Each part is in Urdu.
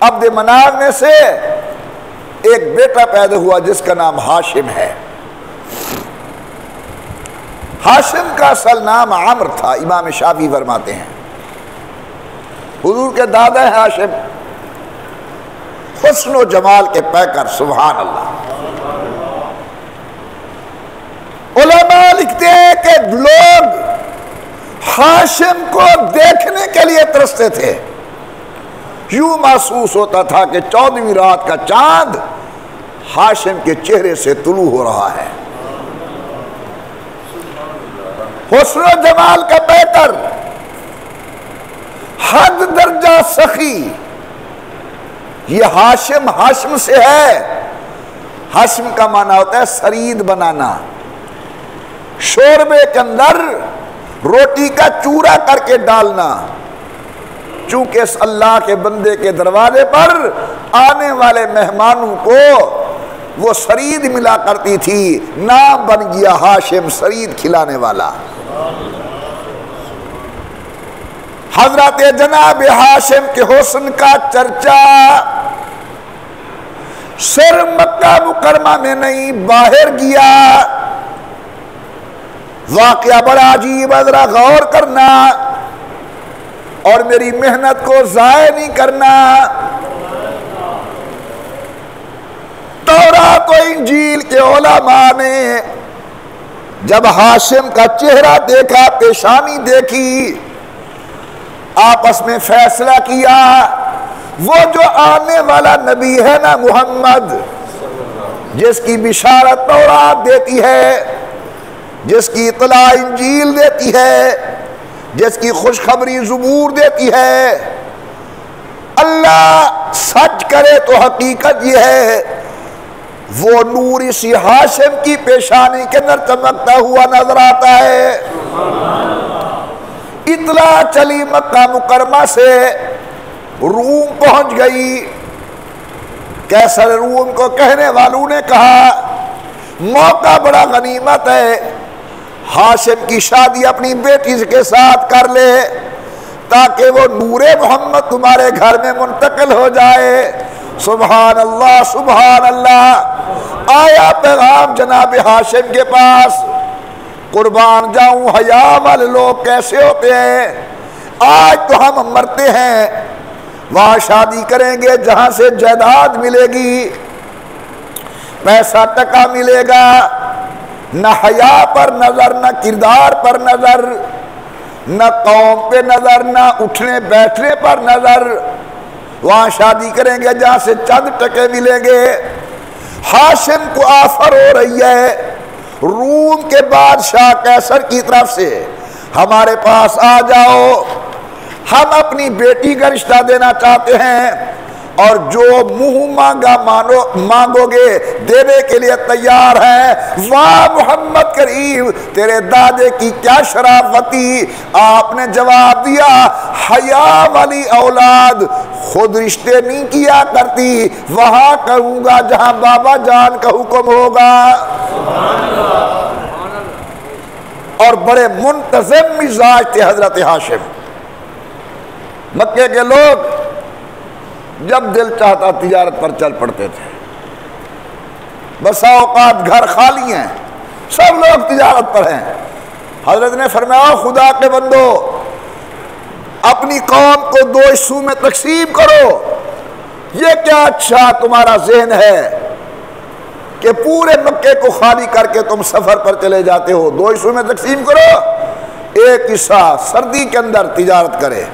عبد مناف میں سے ایک بیٹا پیدا ہوا جس کا نام ہاشم ہے۔ ہاشم کا اصل نام عمرو تھا، امام شافعی فرماتے ہیں۔ حضور کے دادا ہیں ہاشم، حسن و جمال کے پیکر، سبحان اللہ۔ علماء لکھتے ہیں کہ لوگ ہاشم کو دیکھنے کے لیے ترستے تھے، یوں محسوس ہوتا تھا کہ 14ویں رات کا چاند ہاشم کے چہرے سے طلوع ہو رہا ہے۔ حسن و جمال کا پیکر، حد درجہ سخی، یہ ہاشم سے ہے۔ ہاشم کا معنی ہوتا ہے سرید بنانا، شوربے کے اندر روٹی کا چورا کر کے ڈالنا۔ چونکہ اس اللہ کے بندے کے دروازے پر آنے والے مہمانوں کو وہ سرید ملا کرتی تھی، نام بن گیا ہاشم، سرید کھلانے والا۔ حضرت جناب ہاشم کے حسن کا چرچا صرف مکہ مکرمہ میں نہیں، باہر گیا۔ واقعہ بڑا عجیب ہے، ذرا غور کرنا اور میری محنت کو ضائع نہیں کرنا۔ تورات و انجیل کے علماء نے جب ہاشم کا چہرہ دیکھا، پیشانی دیکھی، آپس میں فیصلہ کیا، وہ جو آنے والا نبی ہے نا محمد، جس کی بشارت تورات دیتی ہے، جس کی اطلاع انجیل دیتی ہے، جس کی خوشخبری زبور دیتی ہے، اللہ سچ کرے تو حقیقت یہ ہے وہ نور اسی ہاشم کی پیشانی کے اندر چمکتا ہوا نظر آتا ہے۔ اطلاع چلی مکہ مکرمہ سے، روم پہنچ گئی۔ قیصر روم کو کہنے والوں نے کہا موقع بڑا غنیمت ہے، ہاشم کی شادی اپنی بیٹی کے ساتھ کر لے تاکہ وہ نور محمد تمہارے گھر میں منتقل ہو جائے۔ سبحان اللہ سبحان اللہ۔ آیا پیغام جناب ہاشم کے پاس، قربان جاؤں حیا والے لوگ کیسے ہوتے ہیں۔ آج تو ہم مرتے ہیں، وہاں شادی کریں گے جہاں سے جائیداد ملے گی، پیسہ ٹکا ملے گا، نہ حیا پر نظر، نہ کردار پر نظر، نہ قوم پہ نظر، نہ اٹھنے بیٹھنے پر نظر۔ وہاں شادی کریں گے جہاں سے چند ٹکے ملیں گے۔ ہاشم کو آفر ہو رہی ہے روم کے بادشاہ قیصر کی طرف سے، ہمارے پاس آ جاؤ، ہم اپنی بیٹی کا رشتہ دینا چاہتے ہیں اور جو منہ مانگا مانگو گے دینے کے لیے تیار ہیں۔ واہ محمد کریم، تیرے دادے کی کیا شرافتی۔ آپ نے جواب دیا حیا والی اولاد خود رشتے نہیں کیا کرتی، وہاں کروں گا جہاں بابا جان کا حکم ہوگا۔ اور بڑے منتظم مزاج تھے حضرت ہاشم۔ مکے کے لوگ جب دل چاہتا تجارت پر چل پڑتے تھے، بسا اوقات گھر خالی ہیں، سب لوگ تجارت پر ہیں۔ حضرت نے فرمایا خدا کے بندو، اپنی قوم کو 2 حصوں میں تقسیم کرو۔ یہ کیا اچھا تمہارا ذہن ہے کہ پورے مکے کو خالی کر کے تم سفر پر چلے جاتے ہو۔ 2 حصوں میں تقسیم کرو، ایک حصہ سردی کے اندر تجارت کرے،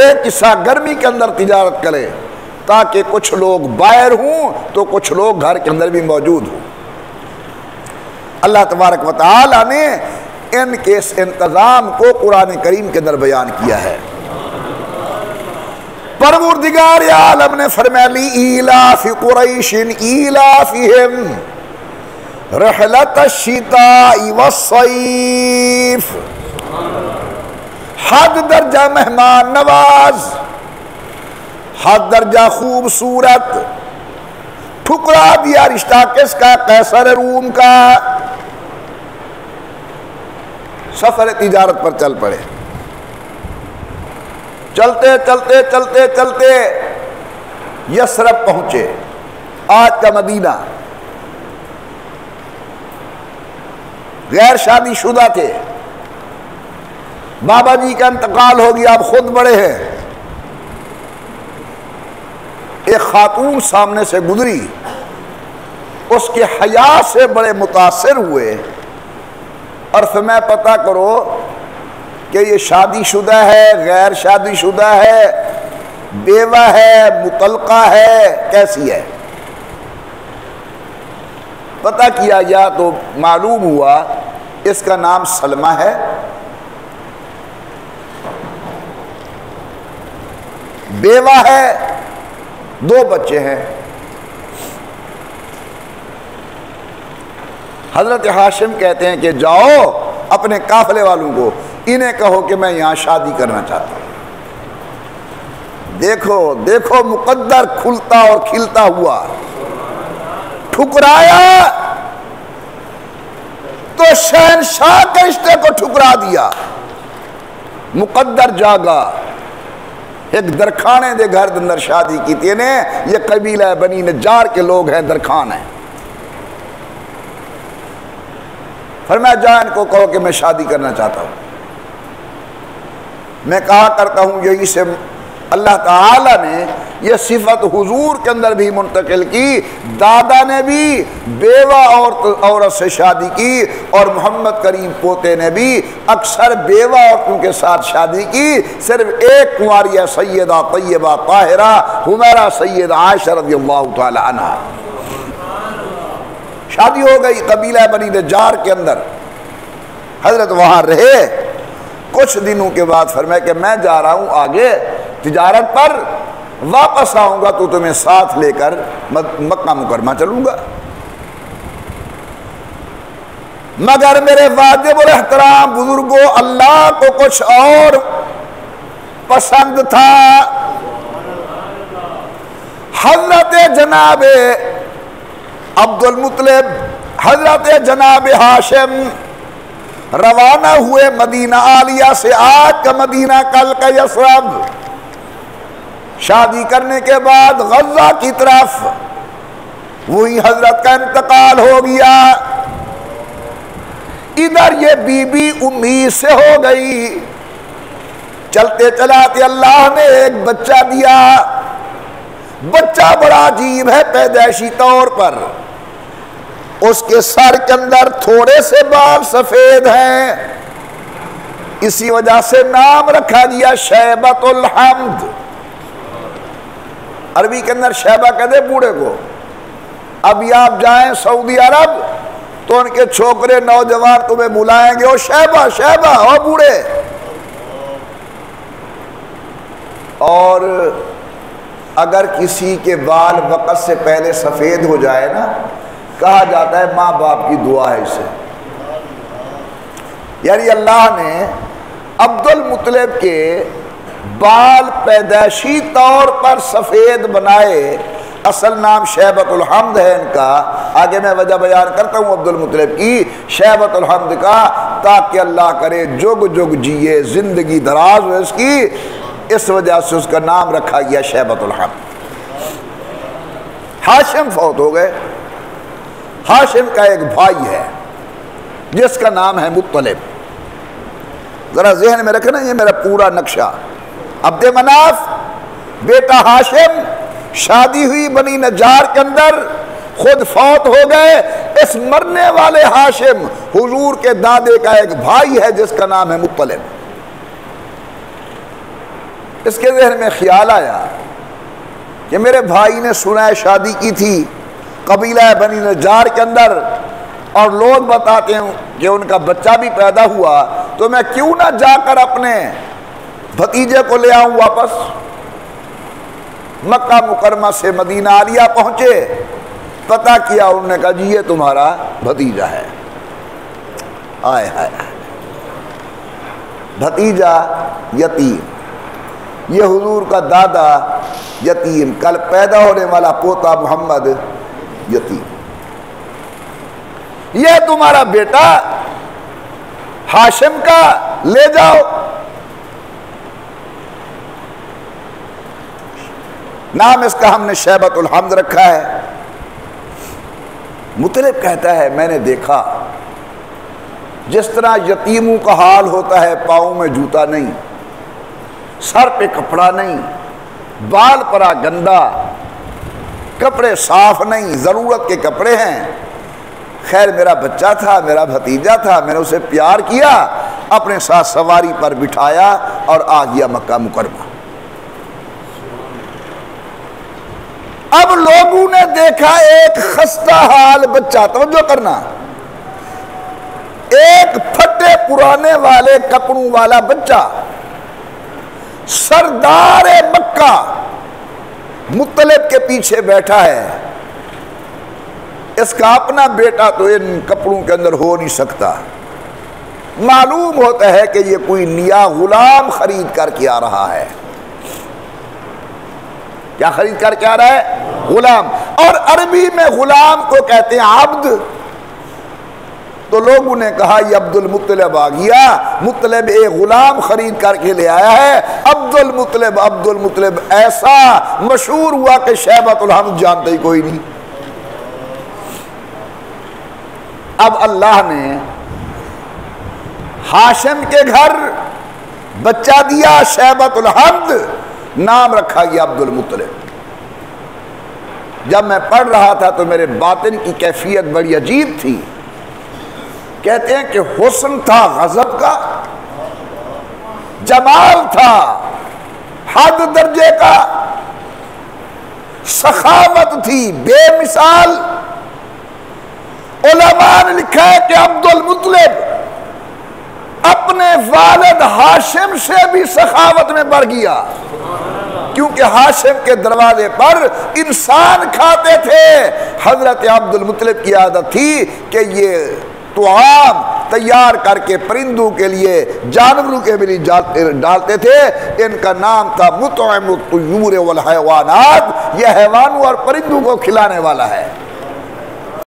ایک حصہ گرمی کے اندر تجارت کرے، تاکہ کچھ لوگ باہر ہوں تو کچھ لوگ گھر کے اندر بھی موجود ہوں۔ اللہ تبارک و تعالی نے ان کے اس انتظام کو قرآن کریم کے اندر بیان کیا ہے۔ پروردگار عالم نے فرمایا لِإِيلَافِ قُرَيْشٍ إِيلَافِهِمْ رِحْلَةَ الشِّتَاءِ وَالصَّيْفِ۔ حد درجہ مہمان نواز، حد درجہ خوبصورت، ٹھکرا دیا رشتہ کس کا؟ قیصر روم کا۔ سفر تجارت پر چل پڑے، چلتے چلتے چلتے چلتے یثرب پہنچے، آج کا مدینہ۔ غیر شادی شدہ تھے، بابا جی کا انتقال ہو گیا، اب خود بڑے ہیں۔ ایک خاتون سامنے سے گزری، اس کے حیا سے بڑے متاثر ہوئے اور فرمایا پتہ کرو کہ یہ شادی شدہ ہے، غیر شادی شدہ ہے، بیوہ ہے، مطلقہ ہے، کیسی ہے؟ پتہ کیا یا تو معلوم ہوا اس کا نام سلمہ ہے، بیوہ ہے، 2 بچے ہیں۔ حضرت ہاشم کہتے ہیں کہ جاؤ اپنے قافلے والوں کو انہیں کہو کہ میں یہاں شادی کرنا چاہتا ہوں۔ دیکھو دیکھو مقدر کھلتا اور کھلتا ہوا، ٹھکرایا تو شہنشاہ کے رشتے کو ٹھکرا دیا، مقدر جاگا۔ ایک درخانے دے گھر اندر شادی کی تھی نے، یہ قبیلہ بنی نجار کے لوگ ہیں، درخان ہیں۔ فرمایا جا ان کو کہو کہ میں شادی کرنا چاہتا ہوں۔ میں کہا کرتا ہوں یہی سے اللہ تعالیٰ نے یہ صفت حضور کے اندر بھی منتقل کی، دادا نے بھی بیوہ عورت سے شادی کی اور محمد کریم پوتے نے بھی اکثر بیوہ عورتوں کے ساتھ شادی کی، صرف ایک کنواری ہے سیدہ طیبہ طاہرہ حمیرہ سیدہ عائشہ رضی اللہ تعالی عنہ، شادی ہو گئی قبیلہ بنی نجار کے اندر۔ حضرت وہاں رہے، کچھ دنوں کے بعد فرمایا کہ میں جا رہا ہوں آگے تجارت پر، واپس آؤں گا تو تمہیں ساتھ لے کر مکہ مکرمہ چلوں گا، مگر میرے واجب الاحترام بزرگوں اللہ کو کچھ اور پسند تھا۔ حضرت جناب عبد المطلب، حضرت جناب ہاشم روانہ ہوئے مدینہ عالیہ سے، آج کا مدینہ کل کا یثرب۔ شادی کرنے کے بعد غزہ کی طرف، وہی حضرت کا انتقال ہو گیا۔ ادھر یہ بی بی امید سے ہو گئی، چلتے چلاتے اللہ نے ایک بچہ دیا۔ بچہ بڑا عجیب ہے پیدائشی طور پر، اس کے سر کے اندر تھوڑے سے بال سفید ہیں، اسی وجہ سے نام رکھا گیا شیبۃ الحمد۔ عربی کے اندر شیبہ کہتے بوڑھے کو۔ ابھی آپ جائیں سعودی عرب تو ان کے چھوکرے نوجوان تمہیں بلائیں گے او شیبہ شیبہ او بوڑھے، اور اگر کسی کے بال وقت سے پہلے سفید ہو جائے نا، کہا جاتا ہے ماں باپ کی دعا ہے اسے۔ یعنی اللہ نے عبد المطلب کے بال پیدائشی طور پر سفید بنائے، اصل نام شیبۃ الحمد ہے ان کا، آگے میں وجہ بیان کرتا ہوں عبد المطلب کی شیبۃ الحمد کا، تاکہ اللہ کرے جگ جگ جیے، زندگی دراز ہو اس کی، اس وجہ سے اس کا نام رکھا گیا شیبۃ الحمد۔ ہاشم فوت ہو گئے۔ ہاشم کا ایک بھائی ہے جس کا نام ہے مطلب، ذرا ذہن میں رکھنا یہ میرا پورا نقشہ۔ عبد مناف بیٹا ہاشم، شادی ہوئی بنی نجار کے اندر، خود فوت ہو گئے۔ اس مرنے والے ہاشم حضور کے دادے کا ایک بھائی ہے جس کا نام ہے مطلب۔ اس کے ذہن میں خیال آیا کہ میرے بھائی نے سنا ہے شادی کی تھی قبیلہ بنی نجار کے اندر، اور لوگ بتاتے ہیں کہ ان کا بچہ بھی پیدا ہوا، تو میں کیوں نہ جا کر اپنے بھتیجے کو لے آؤں واپس۔ مکہ مکرمہ سے مدینہ عالیہ پہنچے، پتہ کیا، انہوں نے کہا جی یہ تمہارا بھتیجا ہے۔ آئے ہائے، بھتیجا یتیم، یہ حضور کا دادا یتیم، کل پیدا ہونے والا پوتا محمد یتیم، یہ تمہارا بیٹا ہاشم کا، لے جاؤ۔ نام اس کا ہم نے شیبۃ الحمد رکھا ہے۔ مطلب کہتا ہے میں نے دیکھا جس طرح یتیموں کا حال ہوتا ہے، پاؤں میں جوتا نہیں، سر پہ کپڑا نہیں، بال پرا گندا، کپڑے صاف نہیں، ضرورت کے کپڑے ہیں۔ خیر میرا بچہ تھا، میرا بھتیجا تھا، میں نے اسے پیار کیا، اپنے ساتھ سواری پر بٹھایا اور آ گیا مکہ مکرمہ۔ اب لوگوں نے دیکھا ایک خستہ حال بچہ، توجہ کرنا، ایک پھٹے پرانے والے کپڑوں والا بچہ، سردار مکہ مطلب کے پیچھے بیٹھا ہے۔ اس کا اپنا بیٹا تو ان کپڑوں کے اندر ہو نہیں سکتا۔ معلوم ہوتا ہے کہ یہ کوئی نیا غلام خرید کر کے آ رہا ہے۔ کیا خرید کر کے آ رہا ہے؟ غلام۔ اور عربی میں غلام کو کہتے ہیں عبد۔ تو لوگوں نے کہا یہ عبد المطلب آ گیا، مطلب ایک غلام خرید کر کے لے آیا ہے۔ عبد المطلب، عبد المطلب ایسا مشہور ہوا کہ شیبۃ الحمد جانتے ہی کوئی نہیں۔ اب اللہ نے ہاشم کے گھر بچہ دیا شیبۃ الحمد، نام رکھا گیا عبد المطلب۔ جب میں پڑھ رہا تھا تو میرے باطن کی کیفیت بڑی عجیب تھی۔ کہتے ہیں کہ حسن تھا غضب کا، جمال تھا حد درجے کا، سخاوت تھی بے مثال۔ علماء نے لکھا ہے کہ عبد المطلب اپنے والد ہاشم سے بھی سخاوت میں بڑھ گیا، کیونکہ ہاشم کے دروازے پر انسان کھاتے تھے۔ حضرت عبد المطلب کی عادت تھی کہ یہ طعام تیار کر کے پرندوں کے لیے، جانوروں کے بھی ڈالتے تھے۔ ان کا نام تھا مطعم الطیور والحیوانات، یہ حیوانوں اور پرندوں کو کھلانے والا ہے۔